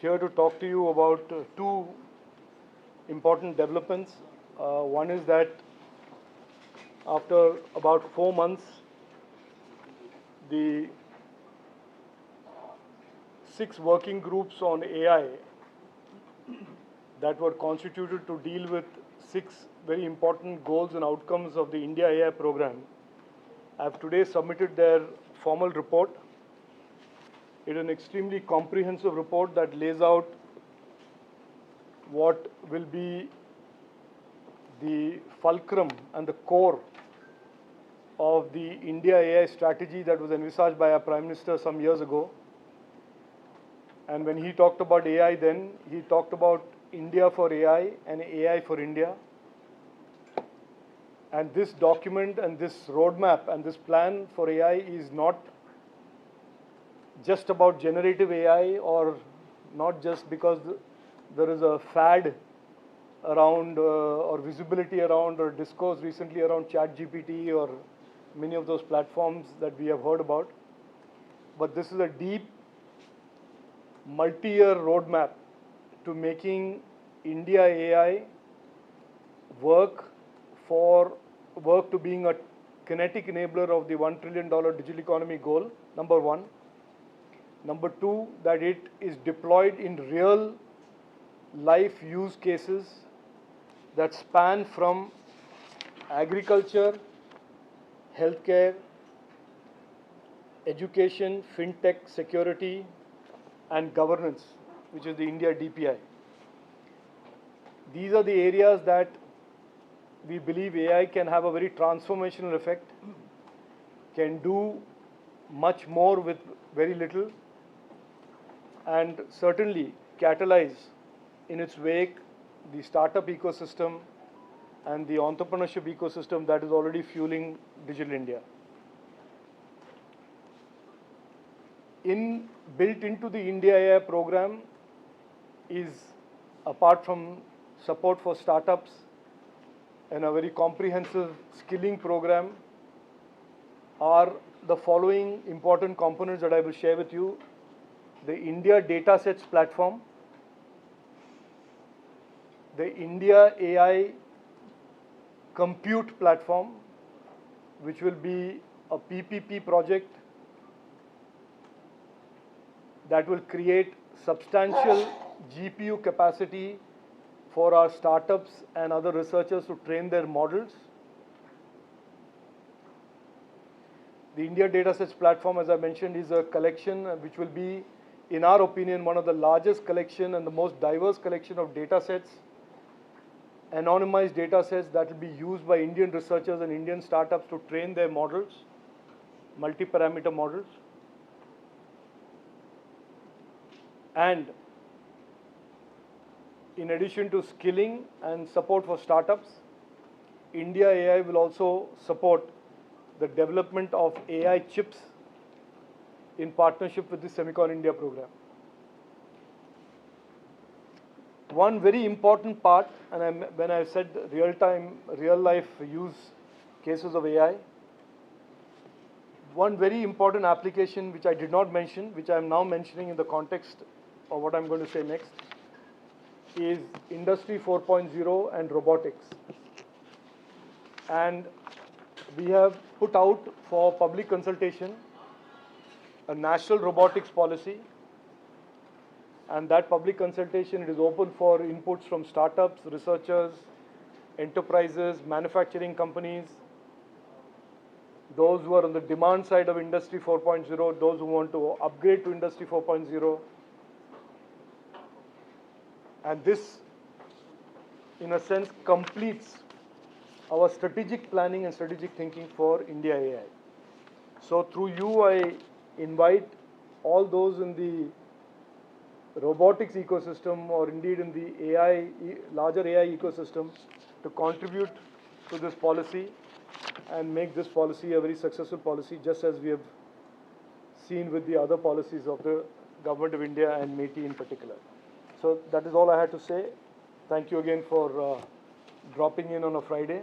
here to talk to you about two important developments. One is that after about 4 months, the 6 working groups on AI that were constituted to deal with 6 very important goals and outcomes of the India AI program have today submitted their formal report. It is an extremely comprehensive report that lays out what will be the fulcrum and the core of the India AI strategy that was envisaged by our Prime Minister some years ago. And when he talked about AI then, he talked about India for AI and AI for India. And this document and this roadmap and this plan for AI is not just about generative AI or not just because there is a fad around or visibility around or discourse recently around ChatGPT or many of those platforms that we have heard about. But this is a deep multi-year roadmap to making India AI work to being a kinetic enabler of the $1 trillion digital economy goal, number one. Number two, that it is deployed in real life use cases that span from agriculture, healthcare, education, fintech, security, and governance, which is the India DPI. These are the areas that we believe AI can have a very transformational effect, can do much more with very little, and certainly catalyze in its wake the startup ecosystem and the entrepreneurship ecosystem that is already fueling Digital India. Built into the India AI program is, apart from support for startups and a very comprehensive skilling program, are the following important components that I will share with you. The India Datasets platform, the India AI compute platform, which will be a PPP project that will create substantial GPU capacity for our startups and other researchers to train their models. The India Datasets platform, as I mentioned, is a collection which will be, in our opinion, one of the largest collection and the most diverse collection of datasets, anonymized datasets that will be used by Indian researchers and Indian startups to train their models, multi-parameter models. And in addition to skilling and support for startups, India AI will also support the development of AI chips in partnership with the Semicon India program. One very important part, and when I said real-time, real-life use cases of AI, one very important application which I did not mention, which I am now mentioning in the context of what I'm going to say next, is Industry 4.0 and robotics. And we have put out for public consultation a national robotics policy, and that public consultation, it is open for inputs from startups, researchers, enterprises, manufacturing companies, those who are on the demand side of Industry 4.0, those who want to upgrade to Industry 4.0. And this, in a sense, completes our strategic planning and strategic thinking for India AI. So through you, I invite all those in the robotics ecosystem or indeed in the AI, larger AI ecosystem to contribute to this policy and make this policy a very successful policy, just as we have seen with the other policies of the Government of India and METI in particular. So that is all I had to say. Thank you again for dropping in on a Friday.